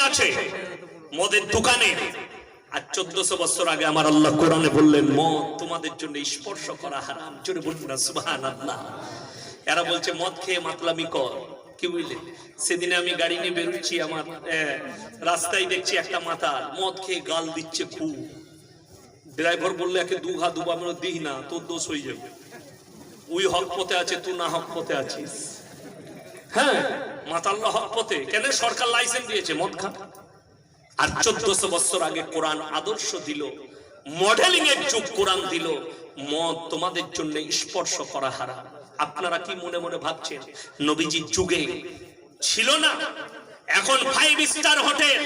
আছে মদের দোকানে। আর 1400 বছর আগে আমার আল্লাহ কোরআনে বললেন মদ তোমাদের জন্য স্পর্শ করা হারাম। জোরে বলুন না সুবহানাল্লাহ। এরা বলছে মদ খেয়ে মাতলামি কর, কি বুঝলে? সেদিনে আমি গাড়ি নিয়ে বেরোচ্ছি, আমার রাস্তায় দেখছি একটা মাতাল মদ খেয়ে গাল দিচ্ছে খুব। ড্রাইভার বললে একে দুঘা দুবা আমরা দিই না, তোর দোষ হয়ে যাবে। ওই হক পথে আছে, তুই না হক পথে আছিস। হ্যাঁ, মাতাল্লা হক পথে কেন? সরকার লাইসেন্স দিয়েছে মদ খা। আর 1400 বছর আগে কোরআন আদর্শ দিল, মডেলিং এর যুগ কোরআন দিল, মদ তোমাদের জন্য স্পর্শ করা হারাম। আপনারা কি মনে মনে ভাবছেন নবীজির যুগে ছিল না? এখন 5 স্টার হোটেল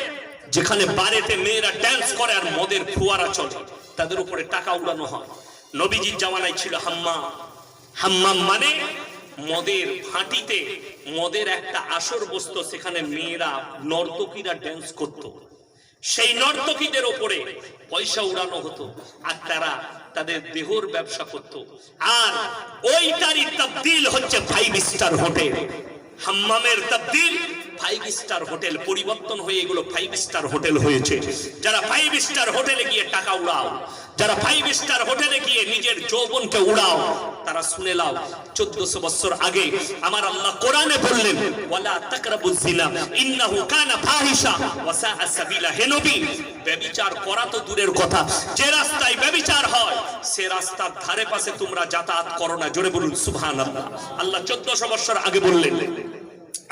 যেখানে বারেতে মেয়েরা ড্যান্স করে আর মদের ফুয়ারা চলে, তাদের উপরে টাকা উড়ানো হয়। নবীজির জামানায় ছিল হাম্মাম। হাম্মাম মানে মদের ভাটিতে মদের একটা আসর বসতো, সেখানে মেয়েরা নর্তকীরা ড্যান্স করত। সেই নর্তকীদের উপরে পয়সা উড়ানো হতো আর তারা তাদের দেহর ব্যবসা করত। আর ওইটারই তাবদীল হচ্ছে 5 স্টার হোটেল। হাম্মামের তাবদীল 5 স্টার হোটেল, পরিবর্তন হয়ে এগুলো 5 স্টার হোটেল হয়েছে। যারা 5 স্টার হোটেলে গিয়ে টাকা উড়াও, যারা 5 স্টার হোটেলে গিয়ে নিজের যৌবনকে উড়াও, তারা শুনে লাও 1400 বছর আগে আমার আল্লাহ কোরআনে বললেন ওয়ালা তাকরাবুজ জিনা ইন্নাহু কানা ফাহিশা ওয়া সাআ সাবিলা। হে নবী, ব্যভিচার করা তো দূরের কথা, যে রাস্তায় ব্যভিচার হয় সে রাস্তার ধারে পাশে তোমরা যাতায়াত করো না। জোরে বলুন সুবহানাল্লাহ। আল্লাহ 1400 বছর আগে বললেন।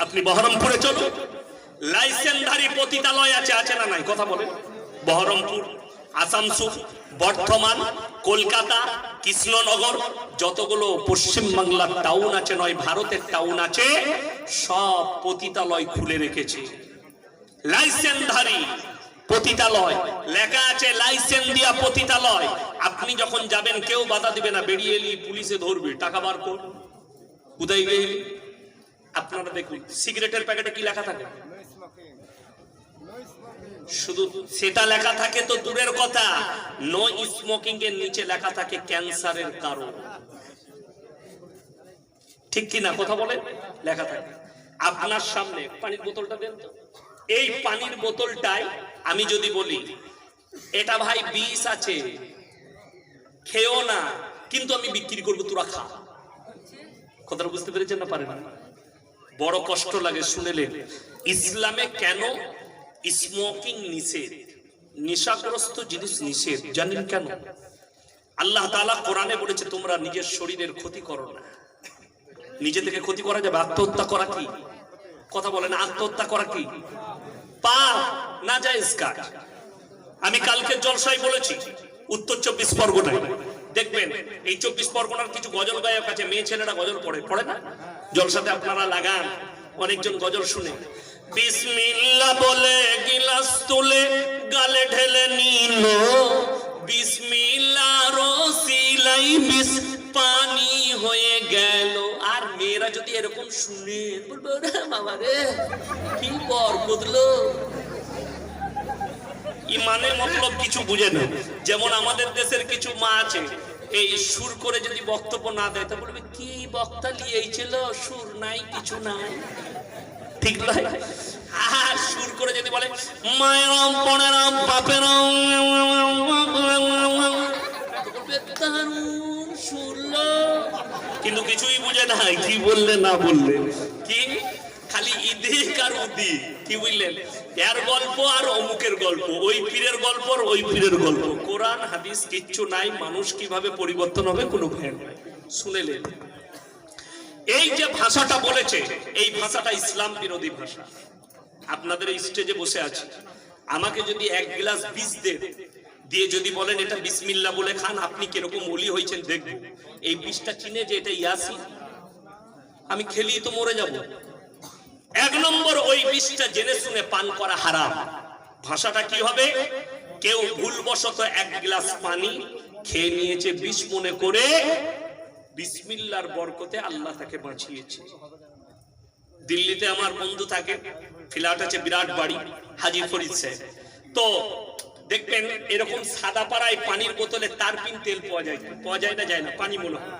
আপনি বহরমপুরে চলুন, লাইসেন্সধারী পতিতালয় আছে, আছে না নাই? কথা বলেন। বহরমপুর, আসানসোল, বর্ধমান, কলকাতা, কৃষ্ণনগর, যতগুলো পশ্চিমবাংলার টাউন আছে, নয় ভারতের টাউন আছে, সব পতিতালয় খুলে রেখেছে। লাইসেন্সধারী পতিতালয় লেখা আছে, লাইসেন্স দিয়া পতিতালয়। আপনি যখন যাবেন কেউ বাধা দিবে না, বেরিয়ে এলি পুলিশে ধরবে, টাকা বার কর, কোথায় গেলি? আপনারা দেখুন সিগারেটের প্যাকেটে কি লেখা থাকে? শুধু সেটা লেখা থাকে তো দূরের কথা, নো স্মোকিং এর নিচে লেখা থাকে ক্যান্সারের কারণ। ঠিক কি না? কথা বলেন। লেখা থাকে। আপনার সামনে পানির বোতলটা দেন তো, এই পানির বোতলটায় আমি যদি বলি এটা ভাই বিষ আছে, খেও না, কিন্তু আমি বিক্রি করবো, তোরা খা। কথাটা বুঝতে পেরেছেন না? পারেন না? বড় কষ্ট লাগে শুনেলেন। ইসলামে কেন স্মোকিং নিষেধ, নেশাগ্রস্ত জিনিস নিষেধ, জানেন কেন? আল্লাহ তাআলা কোরআনে বলেছে তোমরা নিজের শরীরের ক্ষতি করো না। নিজে থেকে ক্ষতি করা যাবে? আত্মহত্যা করা কি? কথা বলেন, আত্মহত্যা করা কি পাপ, নাজায়েজ কাজ। আমি কালকে জলসায় বলেছি উত্তর 24 পরগনায় দেখবেন, এই 24 পরগনার কিছু গজল গায়ক আছে, মেয়ে ছেলেরা গজল পড়ে না? জলসাতে আপনারা লাগান, অনেকজন গজল শুনে বিসমিল্লাহ বলে গিলাস তুলে গালে ঢেলে নিল, বিসমিল্লাহ রসিলাই বিস পানি হয়ে গেল। আর মেয়েরা যদি এরকম শুনে বলবে ওরে বাবা রে কি বরকত লো। ইমানের মতলব কিছু বুঝে না। যেমন আমাদের দেশের কিছু মা আছে, এই সুর করে যদি বক্তব্য না দেয় তা বলবে কি বক্তা লিয়েছিল, সুর নাই কিছু নাই। ঠিক নয়? আর সুর করে যদি বলে মায়েরাম পনেরাম বাপেরাম, দারুণ শুনলো, কিন্তু কিছুই বুঝে না কি বললে না বললে। কি খালি ইদিক আর উদিক, কি বুঝলেন? এর গল্প আর অমুকের গল্প, ওই পীরের গল্প আর ওই পীরের গল্প। কোরআন হাদিস কিচ্ছু নাই। মানুষ কিভাবে পরিবর্তন হবে কোনো ভয় নাই। শুনেলেন? এই যে ভাষাটা বলেছে, এই ভাষাটা ইসলাম বিরোধী ভাষা। আপনাদের এই স্টেজে বসে আছে, আমাকে যদি 1 গ্লাস বিষ দিয়ে যদি বলেন এটা বিসমিল্লাহ বলে খান, আপনি কিরকম ওলি হয়েছেন দেখব। এই বিষটা চিনে যে এটা ইয়াসিন, আমি খেলি তো মরে যাব। 1 নম্বর, ওই বিষটা জেনে শুনে পান করা হারাম। ভাষাটা কি হবে? কেউ ভুলবশত 1 গ্লাস পানি খেয়ে নিয়েছে বিষ মনে করে, বিসমিল্লাহর বরকতে আল্লাহ তাকে বাঁচিয়েছে। দিল্লিতে আমার বন্ধু থাকে, ফ্ল্যাট আছে, বিরাট বাড়ি, হাজী ফরিদ সাহেব। তো দেখবেন এরকম সাদা পাড়ায় পানির বোতলে তারপিন তেল পাওয়া যায় না যায় না, পানি মনে হয়,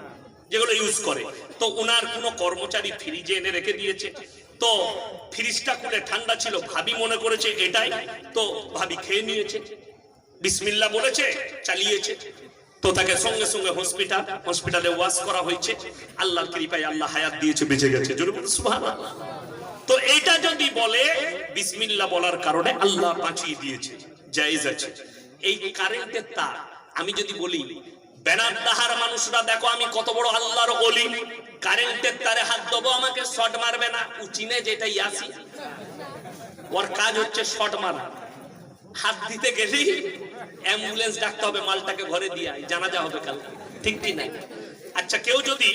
যেগুলো ইউজ করে। তো ওনার কোনো কর্মচারী ফ্রিজে এনে রেখে দিয়েছে, তো ফ্রিজটা খুলে ঠান্ডা ছিল, ভাবি মনে করেছে এটাই, তো ভাবি খেয়ে নিয়েছে, বিসমিল্লাহ বলেছে, চালিয়েছে। তো তাকে সঙ্গে সঙ্গে হসপিটালে ওয়াশ করা হয়েছে। আল্লাহর কৃপায় আল্লাহ হায়াত দিয়েছে, বেঁচে গেছে। জোরে বলুন সুবহানাল্লাহ। তো এটা যদি বলে বিসমিল্লাহ বলার কারণে আল্লাহ বাঁচিয়ে দিয়েছে, জায়েজ আছে। এই কারেন্টের তার আমি যদি বলি, বেনাদাহার মানুষরা দেখো আমি কত বড় আল্লাহর ওলি, কারেন্টের তারে হাত দেবো আমাকে শর্ট মারবে না। উচিনে যেটা ইয়াসি, ওর কাজ হচ্ছে শর্ট মারা। হাত দিতে গেলি অ্যাম্বুলেন্স ডাকতে হবে, মালটাকে ঘরে দিয়ে জানাজা হবে কাল, ঠিক কি না? আচ্ছা, কেউ যদি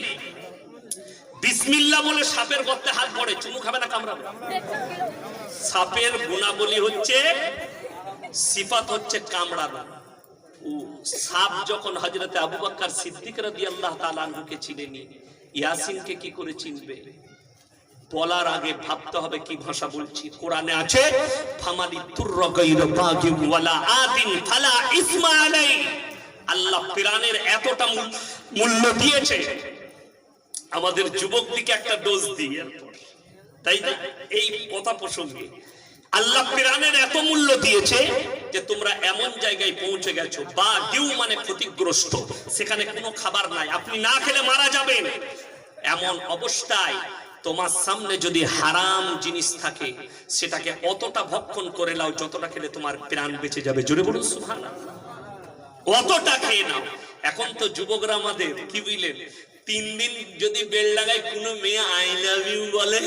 বিসমিল্লাহ বলে সাপের গর্তে হাত পড়ে, চুমু খাবে না কামড়াবে? সাপের গুণাবলী হচ্ছে, সিফাত হচ্ছে কামড়ানো। ও সাপ যখন হযরতে আবু বকর সিদ্দিক রাদিয়াল্লাহু তাআলা আনহুকে চিনেনি, ইয়াসিনকে কি করে চিনবে? বলার আগে ভাবতে হবে কি ভাষা বলছি। কোরআনে আছে ফামালি তুররা গায়রা বাগি ওয়ালা আদিন ফালা ইসমা আলাই। আল্লাহ কোরআনের এতটা মূল্য দিয়েছে, আমাদের যুবকদিকে একটা ডোজ দিয়ে, তাই না? এই কথা প্রসঙ্গে আল্লাহ কোরআনের এত মূল্য দিয়েছে যে তোমরা এমন জায়গায় পৌঁছে গেছো, বা কেউ মানে ক্ষতিগ্রস্ত, সেখানে কোনো খাবার নাই, আপনি না খেলে মারা যাবেন। এমন অবস্থায় তোমার সামনে যদি হারাম জিনিস থাকে, সেটাকে অতটা ভক্ষণ করে নাও যতটা খেলে তোমার প্রাণ বেঁচে যাবে। জোরে বলুন সুবহানাল্লাহ। অতটা খেয়ে নাও। এখন তো যুবকরা আমাদের কি বুঝলেন, 3 দিন যদি বেল লাগায় কোনো মেয়ে আই লাভ ইউ বলে,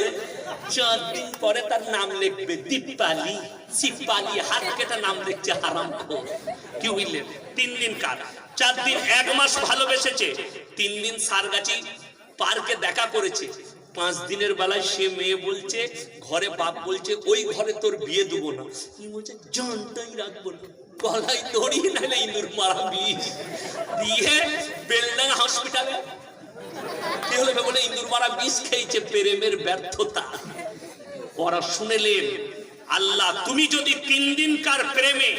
4 দিন পরে তার নাম লিখবে দীপালি, সিপালি, হাত কেটে নাম লিখছে হারামখোর। কি বুঝলেন? 3 দিন কার, 4 দিন, 1 মাস ভালোবেসেছে, 3 দিন সারগাছি পার্কে দেখা করেছে, 5 দিনের বেলায় সে মেয়ে বলছে, ঘরে বাপ বলছে ওই ঘরে তোর বিয়ে দেবো না, বলছে জানটাই রাখবো না, গলায় দড়ি নাইলে ইঁদুর মারাবি, দিয়ে বেলডাঙ্গা হসপিটালে কি হলো বলে ইঁদুর মারা বিষ খেয়েছে। প্রেমের ব্যর্থতা ওরা শুনেলেন। আল্লাহ তুমি যদি 3 দিনকার প্রেমে,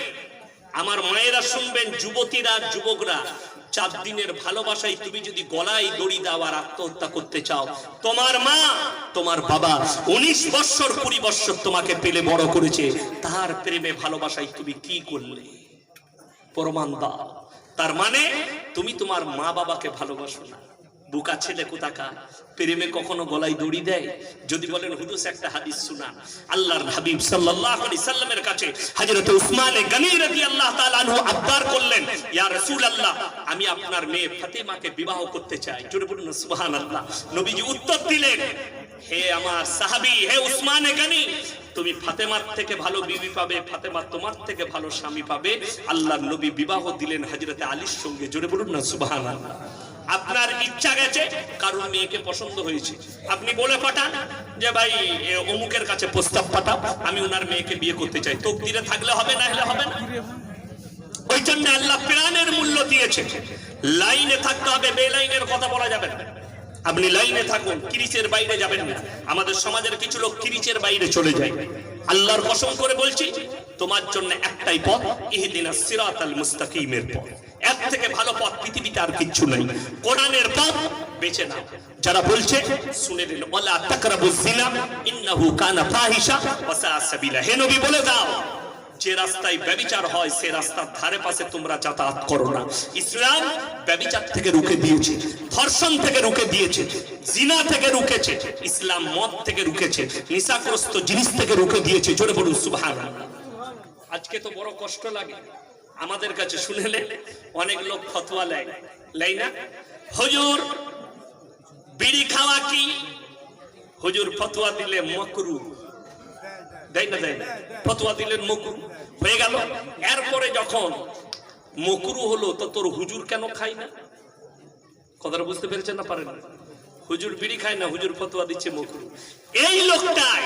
আমার মায়েরা শুনবেন, যুবতীরা যুবকরা, 4 দিনের ভালোবাসায় তুমি যদি গলায় দড়ি দাও আর আত্মহত্যা করতে চাও, তোমার মা তোমার বাবা 19 বছর 20 বছর তোমাকে পেলে বড় করেছে, তার প্রেমে ভালোবাসায় তুমি কি করলে? প্রমাণ দাও। তার মানে তুমি তোমার মা বাবাকে ভালোবাসো না। বুকা ছেলে কোথাকা প্রেমে কখনো গলায় দড়ি দেয়? যদি বলেন হুজুর একটা হাদিস শুনান, আল্লাহর হাবিব সাল্লাল্লাহু আলাইহি সাল্লামের কাছে হযরত উসমান গনি রাদিয়াল্লাহু তাআলা আনহু আবদার করলেন, ইয়া রাসূলুল্লাহ আমি আপনার মেয়ে ফাতেমাকে বিবাহ করতে চাই। জোরে বলুন সুবহানাল্লাহ। নবীজি উত্তর দিলেন, হে আমার সাহাবী, হে উসমান গনি, তুমি ফাতেমার থেকে ভালো বিবি পাবে, ফাতেমা তোমার থেকে ভালো স্বামী পাবে। আল্লাহর নবী বিবাহ দিলেন হযরত আলীর সঙ্গে। জোরে বলুন না সুবহানাল্লাহ। আপনার ইচ্ছা গেছে, কারণ মেয়েকে পছন্দ হয়েছে, আপনি বলে পাঠান যে ভাই অমুকের কাছে প্রস্তাব পাঠাও, আমি ওনার মেয়েকে বিয়ে করতে চাই। তকদিরে থাকলে হবে, না হলে হবে না। ওই জন্য আল্লাহ প্রাণের মূল্য দিয়েছে। লাইনে থাকতে হবে, বেলাইনের কথা বলা যাবে না। আপনি লাইনে থাকুন, কিরিচের বাইরে যাবেন না। আমাদের সমাজের কিছু লোক কিরিচের বাইরে চলে যায়। আল্লাহর কসম করে বলছি, তোমার জন্য একটাই পথ, ইহদিনাস সিরাতাল মুস্তাকিমের পথ। এর থেকে ভালো পথ পৃথিবীতে আর কিচ্ছু নাই। কোরআনের পথ বেছে নাও। যারা বলছে শুনে নিন, ওয়ালা তাকরাবুজ জিনা ইন্নাহু কানা ফাহিশা ওয়া সাআ সাবিলা। হে নবী বলে দাও, যে রাস্তায় ব্যভিচার হয় সে রাস্তার ধারে পাশে তোমরা যাতায়াত করো না। ইসলাম ব্যভিচার থেকে রুখে দিয়েছে, ধর্ষণ থেকে রুখে দিয়েছে, জিনা থেকে রুখেছে, ইসলাম মদ থেকে রুখেছে, নিশাগ্রস্ত জিনিস থেকে রুখে দিয়েছে। জোরে বলুন সুবহানাল্লাহ। আজকে তো বড় কষ্ট লাগে আমাদের কাছে শুনেলে, অনেক লোক ফতোয়া লেয় না, হুজুর বিড়ি খাওয়া কি? হুজুর ফতোয়া দিলে মাকরুহ, দেয় না দেয় না, ফতোয়া দিলেন মাকরুহ হয়ে গেল। এরপরে যখন মাকরুহ হলো, তো তোর হুজুর কেন খায় না? কথাটা বুঝতে পেরেছেন না? পারেন? হুজুর বিড়ি খায় না, হুজুর ফতোয়া দিচ্ছে মাকরুহ। এই লোকটাই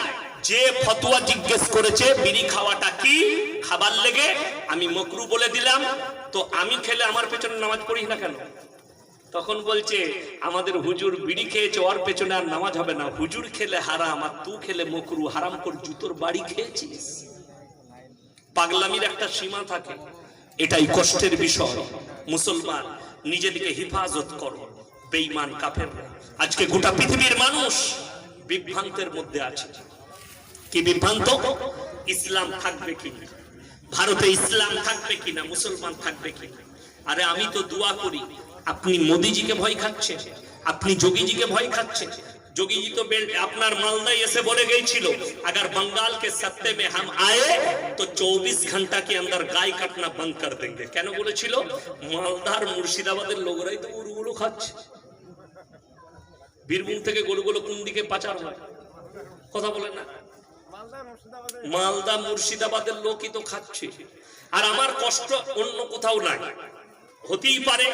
যে ফতোয়া জিজ্ঞেস করেছে বিড়ি খাওয়াটা কি খাবার লেগে, আমি মাকরুহ বলে দিলাম, তো আমি খেলে আমার পেছনে নামাজ পড়ি না কেন? তখন বলছে আমাদের হুজুর বিড়ি খেয়েছে, ওর পেছনে আর নামাজ হবে না, হুজুর খেলে হারাম আর তুই খেলে মাকরুহ, হারাম করে জুতোর বাড়ি খেয়েছিস। পাগলামির একটা সীমা থাকে, এটাই কষ্টের বিষয়। মুসলমান নিজেদিকে হেফাজত করো, বেঈমান কাফের। আজকে গোটা পৃথিবীর মানুষ বিভ্রান্তের মধ্যে আছে। কি বিভ্রান্ত? ইসলাম থাকবে কিনা, ভারতে ইসলাম থাকবে কিনা, মুসলমান থাকবে কিনা। আরে আমি তো দোয়া করি, আপনি মোদিজিকে ভয় খাচ্ছেন, আপনি যোগীজিকে ভয় খাচ্ছেন। যোগীজি তো আপনার मालदाई ऐसे बोले गई अगर बंगाल के सत्ते में हम आए तो 24 घंटा के अंदर गाय काटना बंद कर देंगे। क्या बोले मालदार मुर्शिदाबादेर लोगराई तो गरुगुलो खाচ্ছে। বীরভূম থেকে গরুগুলো কোন দিকে পাচার হয় কথা বলেন না? মালদা মুর্শিদাবাদের লোকই তো খাচ্ছে। আর আমার কষ্ট অন্য কোথাও নাই। হতেই পারে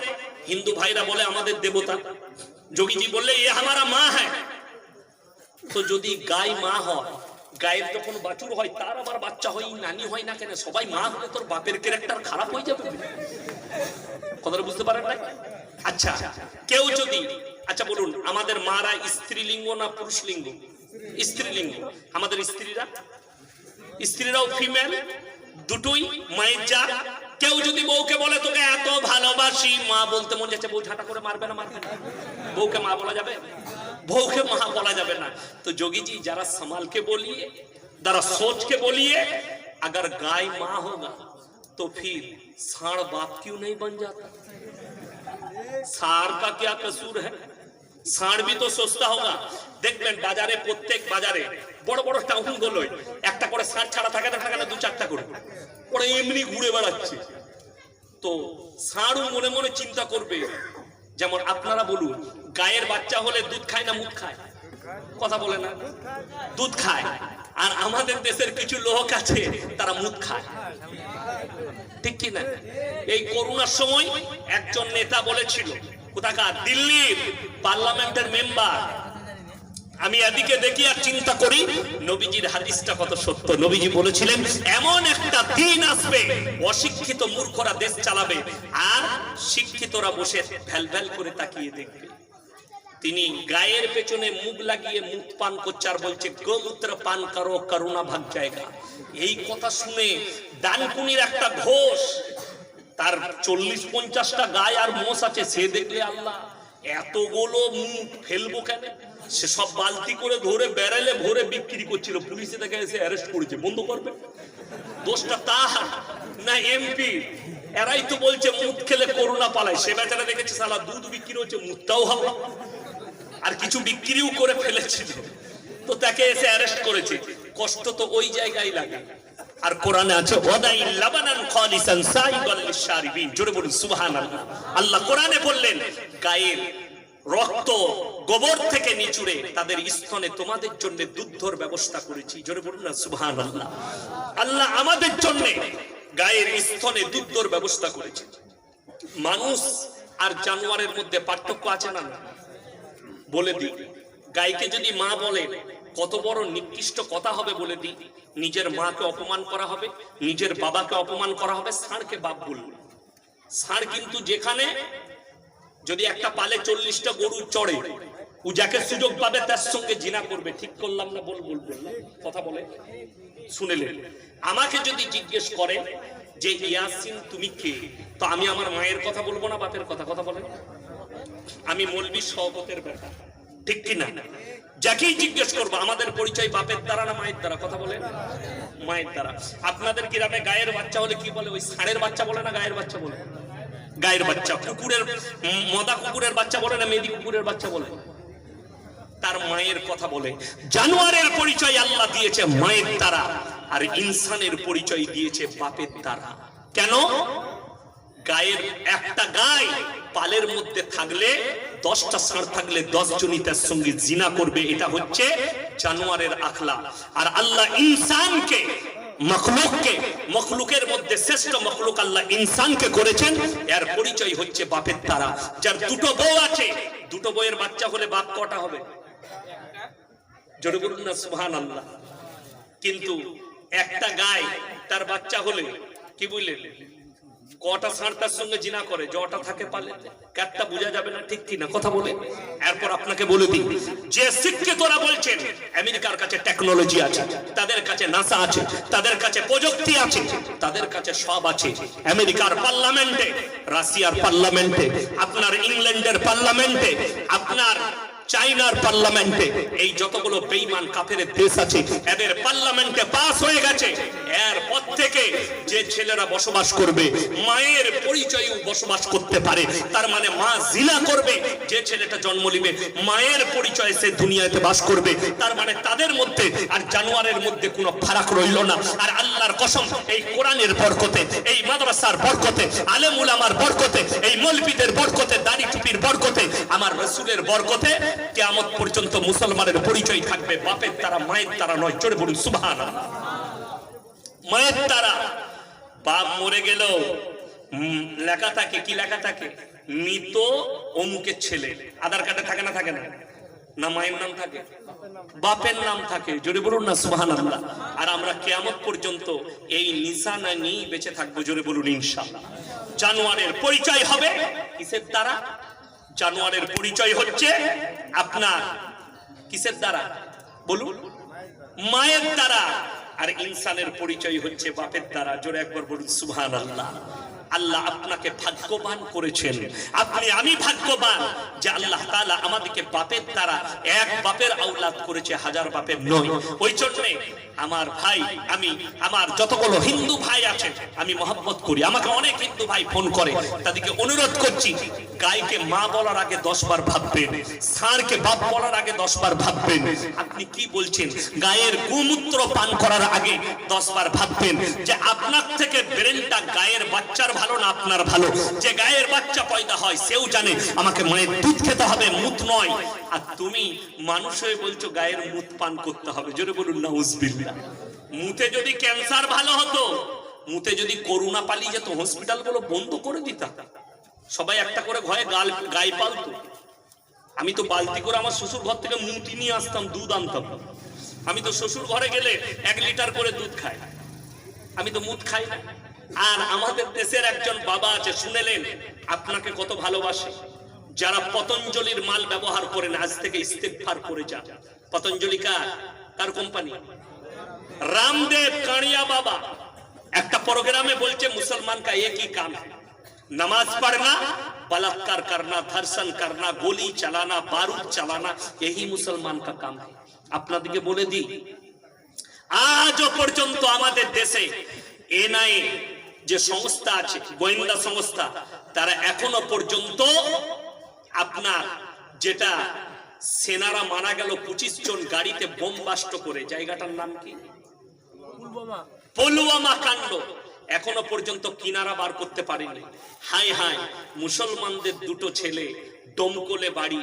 হিন্দু ভাইরা বলে আমাদের দেবতা, যোগীজি বললে এ हमारा মা है। তো যদি গাই মা হয়, গায়ের যখন বাছুর হয় তার আবার বাচ্চা হয়, নানি হয় না কেন? সবাই মা হলে তোর বাপের ক্যারেক্টার খারাপ হয়ে যাবে। কথাটা বুঝতে পারেন না? আচ্ছা কেউ যদি, আচ্ছা বলুন আমাদের মারা স্ত্রীলিঙ্গ না পুরুষলিঙ্গ? স্ত্রীলিঙ্গ। আমাদের স্ত্রীরাও ফিমেল, দুটোই মায়ের জাত। কেউ যদি বউকে বলে তোকে এত ভালোবাসি, মা বলতে মন যাচ্ছে, বউ ঝাঁটা করে মারবে না? মারবে না। বউকে মা বলা যাবে? বউকে মা বলা যাবে না। तो जोगी जी जरा संभाल के बोलिए, जरा सोच के बोलिए। अगर गाय माँ होगा तो फिर सांड बाप क्यों नहीं बन जाता? सांड का क्या कसूर है? सांड भी तो सोचता होगा। দেখবেন বাজারে, প্রত্যেক বাজারে বড় বড় টাউন গুলোয় একটা করে ষাঁড় ছাড়া থাকে না, থাকে না দু চারটা করে, ওরা এমনি ঘুরে বেড়াচ্ছে। তো ষাঁড়ও মনে মনে চিন্তা করবে, যেমন আপনারা বলুন গায়ের বাচ্চা হলে দুধ খায় না মুখ খায়? কথা বলে না? দুধ খায়। আর আমাদের দেশের কিছু লোক আছে তারা মুখ খায়, ঠিক কি না? এই করোনার সময় একজন নেতা বলেছিল, কোথাকার দিল্লির পার্লামেন্টের মেম্বার, আমি এদিকে দেখি আর চিন্তা করি নবীজির হাদিসটা কত সত্য। নবীজি বলেছিলেন এমন একটা দিন আসবে অশিক্ষিত মূর্খরা দেশ চালাবে আর শিক্ষিতরা বসে ভ্যাল ভ্যাল করে তাকিয়ে দেখবে। তিনি গায়ের পেছনে মুখ লাগিয়ে মুখ পান করছে আর বলছে গোমূত্র পান করো করোনা ভাগ জায়গা। এই কথা শুনে ডানকুনির একটা ঘোষ, তার 40-50টা গায় আর মোষ আছে, সে দেখলে আল্লাহ এতগুলো মুখ ফেলবো কেন? সে সব বালতি করে ধরে ব্যারেলে ভরে বিক্রি করছিল। পুলিশে দেখে এসে অ্যারেস্ট করেছে। বন্ধ করবে? দোষটা তার না এমপি? এরাই তো বলছে মুখ খেলে করোনা পালায়। সে বেচারা দেখেছে সালা দুধ বিক্রি হচ্ছে, মুখটাও ভালো, আর কিছু বিক্রিও করে ফেলেছিল, তো তাকে এসে অ্যারেস্ট করেছে। কষ্ট তো ওই জায়গায় লাগে। আর কোরআনে আছে ওয়াদাই লাবানান খালিসান সাইগাল লিশারিবিন। জোরে বলুন সুবহানাল্লাহ। আল্লাহ কোরআনে বললেন গায়ের রক্ত গোবর থেকে নিচুড়ে তাদের স্তনে তোমাদের জন্য দুধের ব্যবস্থা করেছি। জোরে বলুন না সুবহানাল্লাহ। আল্লাহ আমাদের জন্য গায়ের স্তনে দুধের ব্যবস্থা করেছে। মানুষ আর জানোয়ারের মধ্যে পার্থক্য আছে না? বলে দিই, গাইকে যদি মা বলে কত বড় নিকৃষ্ট কথা হবে বলে দিই। নিজের মাকে অপমান করা হবে, নিজের বাবাকে অপমান করা হবে। ষাঁড়কে বাপ বলবে। ষাঁড় কিন্তু যেখানে যদি একটা পালে 40টা গরু চড়ে, ও যাকে সুযোগ পাবে তার সঙ্গে জিনা করবে। ঠিক করলাম না? বলবেন কথা বলে শুনেলেন। আমাকে যদি জিজ্ঞেস করে যে ইয়াসিন তুমি কে, তো আমি আমার মায়ের কথা বলবো না বাপের কথা? কথা বলেন। আমি মৌলবি শওকতের বেটা, ঠিক কিনা? যাকেই জিজ্ঞেস করবো আমাদের পরিচয় বাপের দ্বারা না মায়ের দ্বারা? কথা বলে মায়ের দ্বারা। আপনাদের গ্রামে গায়ের বাচ্চা হলে কি বলে? ওই ষাঁড়ের বাচ্চা বলে না গায়ের বাচ্চা বলে? গায়ের বাচ্চা। কুকুরের, মদা কুকুরের বাচ্চা বলে না মেদি কুকুরের বাচ্চা বলে? তার মায়ের কথা বলে। জানোয়ারের পরিচয় আল্লাহ দিয়েছে মায়ের দ্বারা, আর ইনসানের পরিচয় দিয়েছে বাপের দ্বারা। কেন? গায়ের একটা গায় পালের মধ্যে থাকলে 10টা ষাঁড় থাকলে 10 জনই তার সঙ্গে জিনা করবে। এটা হচ্ছে জানোয়ারের আখলাক। আর আল্লাহ ইনসানকে, মখলুককে, মখলুকের মধ্যে শ্রেষ্ঠ মখলুক আল্লাহ ইনসানকে করেছেন, এর পরিচয় হচ্ছে বাপের দ্বারা। যার দুটো বউ আছে, দুটো বউয়ের বাচ্চা হলে বাপ কটা হবে? জোরে বলুন না সুবহানাল্লাহ। কিন্তু একটা গায় তার বাচ্চা হলে কি বুঝলেন কটা ষাঁড় তার সঙ্গে জিনা করে? জটা থাকে পালে, কাটটা বোঝা যাবে না, ঠিক কি না? কথা বলে। এরপর আপনাকে বলে দিই, যে শিক্ষিতরা বলছেন আমেরিকার কাছে টেকনোলজি আছে, তাদের কাছে নাসা আছে, তাদের কাছে প্রযুক্তি আছে, তাদের কাছে সব আছে। আমেরিকার পার্লামেন্টে, রাশিয়ার পার্লামেন্টে, আপনার ইংল্যান্ডের পার্লামেন্টে, আপনার চাইনার পার্লামেন্টে এই যতগুলো বেঈমান কাফেরের দেশ আছে এদের পার্লামেন্টে পাস হয়ে গেছে। এরপর থেকে যে ছেলেরা বসবাস করবে মায়ের পরিচয়েও বসবাস করতে পারে, তার মানে মা জিনা করবে, যে ছেলেটা জন্ম নিবে মায়ের পরিচয়ে সে দুনিয়াতে বাস করবে, তার মানে তাদের মধ্যে আর জানোয়ারের মধ্যে কোনো ফারাক রইল না। আর আল্লাহর কসম, এই কোরআনের বরকতে, এই মাদ্রাসার বরকতে, আলেম উলামার বরকতে, এই মৌলবীদের বরকতে, দাড়ি টুপির বরকতে, আমার রাসূলের বরকতে কিয়ামত পর্যন্ত মুসলমানের পরিচয় থাকবে বাপের দ্বারা, মায়ের দ্বারা নয়। জোরে বলুন সুবহানাল্লাহ। মায়ের দ্বারা। বাপ মরে গেল লেখা থাকে, কি লেখা থাকে? মৃত অমুকের ছেলে। আধার কার্ডে থাকে না, থাকে না? না মায়ের নাম থাকে, বাপের নাম থাকে। জোরে বলুন না সুবহানাল্লাহ। আর আমরা কিয়ামত পর্যন্ত এই নিশানা নিয়ে বেঁচে থাকবো। জোরে বলুন ইনশাআল্লাহ। জানোয়ারের পরিচয় হবে কিসের দ্বারা? জানোয়ারের পরিচয় হচ্ছে আপনার কিসের দ্বারা বলুন? মায়ের দ্বারা। আর ইনসানের পরিচয় হচ্ছে বাপের দ্বারা। জোরে একবার বলুন সুবহানাল্লাহ। আল্লাহ আপনাকে ভাগ্যবান করেছেন, আপনি আমি ভাগ্যবান যে আল্লাহ তাআলা আমাদেরকে বাপের দ্বারা, এক বাপের আওলাদ করেছে, হাজার বাপের নয়। ওই জন্য আমার ভাই, আমি আমার যতগুলো হিন্দু ভাই আছেন আমি মহব্বত করি। আমাকে অনেক হিন্দু ভাই ফোন করে, তাদেরকে অনুরোধ করছি গায়কে মা বলার আগে 10 বার ভাববেন, ষাঁড়কে বাপ বলার আগে 10 বার ভাববেন। আপনি কি বলছেন? গায়ের গোমূত্র পান করার আগে 10 বার ভাববেন যে আপনার থেকে ব্রেনটা গায়ের বাচ্চার ভালো না আপনার ভালো। যে গায়ের বাচ্চা পয়দা হয় সেও জানে আমাকে মায়ের দুধ খেতে হবে, মুত নয়। আর তুমি মানুষ হয়ে বলছো গায়ের মুত পান করতে হবে। জোরে বলুন নাউজুবিল্লাহ। মুতে যদি ক্যান্সার ভালো হতো, মুতে যদি করোনা পালিয়ে যেত, হসপিটালগুলো বন্ধ করে দিতাম, সবাই একটা করে ঘরে গায়ে পালতো। আমি তো বালতি করে আমার শ্বশুর ঘর থেকে মুতি নিয়ে আসতাম, দুধ আনতাম। আমি তো শ্বশুর ঘরে গেলে 1 লিটার করে দুধ খাই, আমি তো মুত খাই না। আর আমাদের দেশের একজন বাবা আছে, শুনেলেন আপনাকে কত ভালোবাসে। যারা পতঞ্জলির মাল ব্যবহার করেন আজ থেকে ইস্তেগফার করে যান। পতঞ্জলি কার কোম্পানি? রামদেব কানিয়া বাবা একটা প্রোগ্রামে বলছে মুসলমান का एक ही काम है, नमाज पढ़ना, बलात्कार करना, धर्षण करना, गोली चलाना, बारूद चलाना, यही मुसलमान का काम है। আপনাদেরকে বলে দিই, আজও পর্যন্ত আমাদের দেশে এনআইএ যে সংস্থা আছে, গোয়েন্দা সংস্থা, তারা এখনো পর্যন্ত আপনার যেটা সেনারা মারা গেল 25 জন গাড়িতে বোম বাস্ট করে, জায়গাটার নাম কি? পুলওয়ামা কাণ্ড, এখনো পর্যন্ত কিনারা বার করতে পারেনি। হায় হায়, মুসলমানদের 2টো ছেলে দমকলে বাড়ি,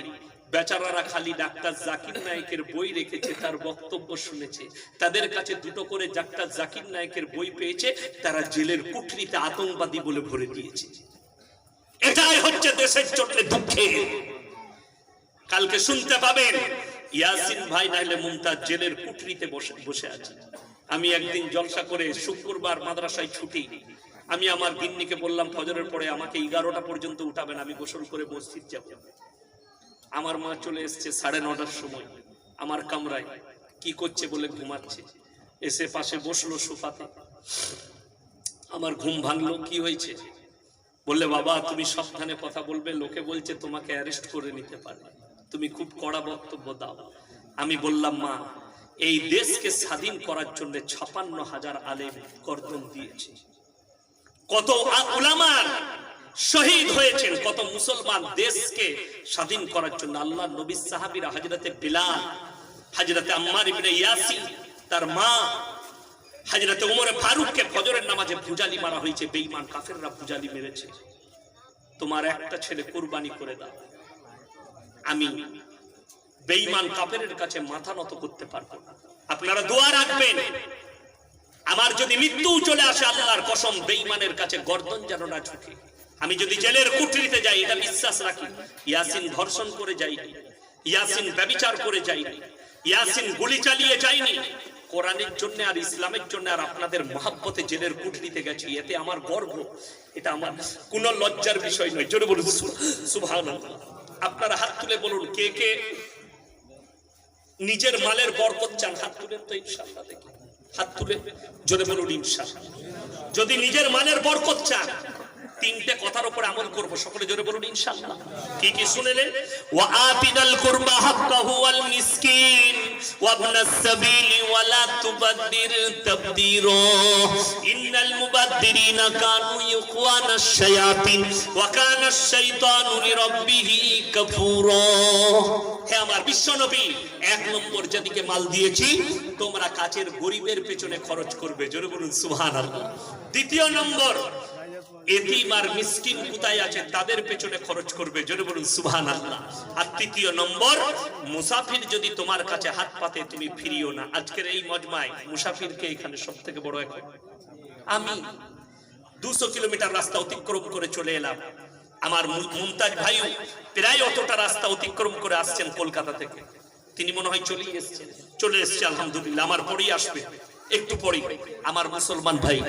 বেচারারা খালি ডাক্তার জাকির নায়েকের বই রেখেছে, তার বক্তব্য শুনেছে। তাদের কাছে 2টো করে ডাক্তার জাকির নায়েকের বই পেয়েছে, তারা জেলের কুঠরিতে আতঙ্কবাদী বলে ভরে দিয়েছে। এটাই হচ্ছে দেশের জন্য দুঃখের। কালকে শুনতে পাবেন ইয়াসিন ভাই নাইলে মুমতাজ জেলের কুঠরিতে বসে আছে। আমি একদিন জলসা করে শুক্রবার মাদ্রাসায় ছুটি, আমি আমার গিন্নিকে বললাম ফজরের পরে আমাকে 11টা পর্যন্ত উঠাবেন, আমি গোসল করে মসজিদ যাব। আমার মা চলে এসছে 9:30টার সময় আমার কামরায়। কি করছে বলে ঘুমাচ্ছে, এসে পাশে বসলো সোফাতে। আমার ঘুম ভাঙলো। কি হয়েছে বললে, বাবা তুমি সাবধানে কথা বলবে, লোকে বলছে তোমাকে অ্যারেস্ট করে নিতে পারে, তুমি খুব কড়া বক্তব্য দাও। আমি বললাম, মা এই দেশকে স্বাধীন করার জন্য 56,000 আলেম গর্দন দিয়েছে, কত উলামা শহীদ হয়েছেন, কত মুসলমান দেশকে স্বাধীন করার জন্য। আল্লাহ নবী সাহাবীরা হযরতে বিলাল, হযরতে আম্মার ইবনে ইয়াসির, তার মা হযরতে ওমর ফারুককে ফজরের নামাজে ভুজালি মারা হয়েছে, বেঈমান কাফেররা ভুজালি মেরেছে। তোমার একটা ছেলে কুরবানি করে দাও, আমি বেঈমান কাফেরের কাছে মাথা নত করতে পারবো না। আপনারা দোয়া রাখবেন, আমার যদি মৃত্যু চলে আসে আল্লাহর কসম বেঈমানের কাছে গর্দন যেন না ঝুঁকে। আমি যদি জেলের কুঠরিতে যাই এটা বিশ্বাস রাখি, ইয়াসিন ধর্ষণ করে যাইনি, ইয়াসিন ব্যভিচার করে যাইনি, ইয়াসিন গুলি চালিয়ে যাইনি। কোরআনের জন্য আর ইসলামের জন্য আর আপনাদের মহব্বতে জেলের কুঠরিতে গেছি, এতে আমার গর্ব, এটা আমার কোনো লজ্জার বিষয় নয়। জোরে বলুন সুবহানাল্লাহ। আপনারা হাত তুলে বলুন কে কে নিজের মালের বরকত চান, হাত তুলেন তো ইনশাআল্লাহ দেখি, হাত তুলে জোরে বলুন ইনশাআল্লাহ। যদি নিজের মালের বরকত চান তিনটে কথার উপর আমল করব, সকলে জোরে বলুন ইনশাআল্লাহ। কি কি শুনেলেন? ওয়া আতিদাল কুরবা হাক্কাহু ওয়াল মিসকিন ওয়া ইবনাস সাবিলি ওয়া লা তুবাদদির তাবদীরা ইন্নাল মুবাদদিরিনা কানু ইখওয়ানাশ শায়াতিন ওয়া কানাশ শাইতানু লিরাব্বিহি কাফুরা। হে আমার বিশ্বনবী, এক নম্বর যেদিকে মাল দিয়েছি তোমরা কাছের গরিবের পেছনে খরচ করবে, জোরে বলুন সুবহানাল্লাহ। দ্বিতীয় নম্বর, এতিম আর মিসকিন কোথায় আছে তাদের পেছনে খরচ করবে, জোরে বলুন সুবহানাল্লাহ। আর তৃতীয় নম্বর, মুসাফির যদি তোমার কাছে হাত পাতে তুমি ফিরিও না। আজকের এই মজমায় মুসাফিরকে এখানে সবথেকে বড় এখন আমি 200 কিলোমিটার রাস্তা অতিক্রম করে চলে এলাম। আমার মুমতাজ ভাই প্রায় অতটা রাস্তা অতিক্রম করে আসছেন কলকাতা থেকে, তিনি মনে হয় চলে এসছে আলহামদুলিল্লাহ, আমার পরেই আসবে একটু পরে। আমার মুসলমান ভাই,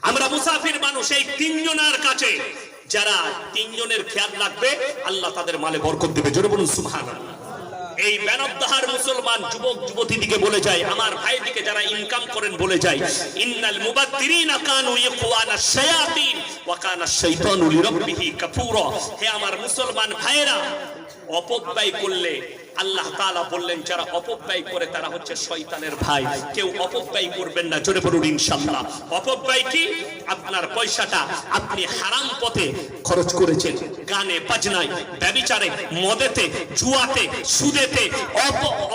আমরা মুসাফির মানুষ, এই তিনজনের কাছে যারা তিনজনের খেয়াল রাখবে আল্লাহ তাদের মালে বরকত দেবে, জোরে বলুন সুবহানাল্লাহ। এই বেনবদাহার মুসলমান যুবক যুবতী দিকে বলে যায়, আমার ভাই দিকে যারা ইনকাম করেন বলে যায়, ইন্নাল মুবাদদিরিনা কানু ইখওয়ানাশ শায়াতিন ওয়া কানাশ শাইতানু লিরাব্বিহি কাফুরা। হে আমার মুসলমান ভাইরা, অপব্যয় করলে আল্লাহ তাআলা বললেন যারা অপব্যয় করে তারা হচ্ছে শয়তানের ভাই। কেউ অপব্যয় করবেন না, জোরে বলুন ইনশাআল্লাহ। অপব্যয় কি? আপনার পয়সাটা আপনি হারাম পথে খরচ করেছেন, গানে বাজনায়, ব্যভিচারে, মদেতে, জুয়াতে, সুদেতে,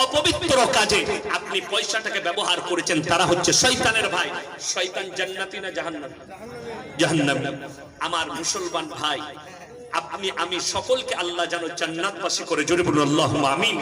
অপবিত্র কাজে আপনি পয়সাটাকে ব্যবহার করেছেন, তারা হচ্ছে শয়তানের ভাই। শয়তান জান্নাতি না জাহান্নামী? জাহান্নামী। আমার মুসলমান ভাই, আপনি আমি সকলকে আল্লাহ যেন জান্নাতবাসী করে, জোরে বলুন আল্লাহুম্মা আমিন।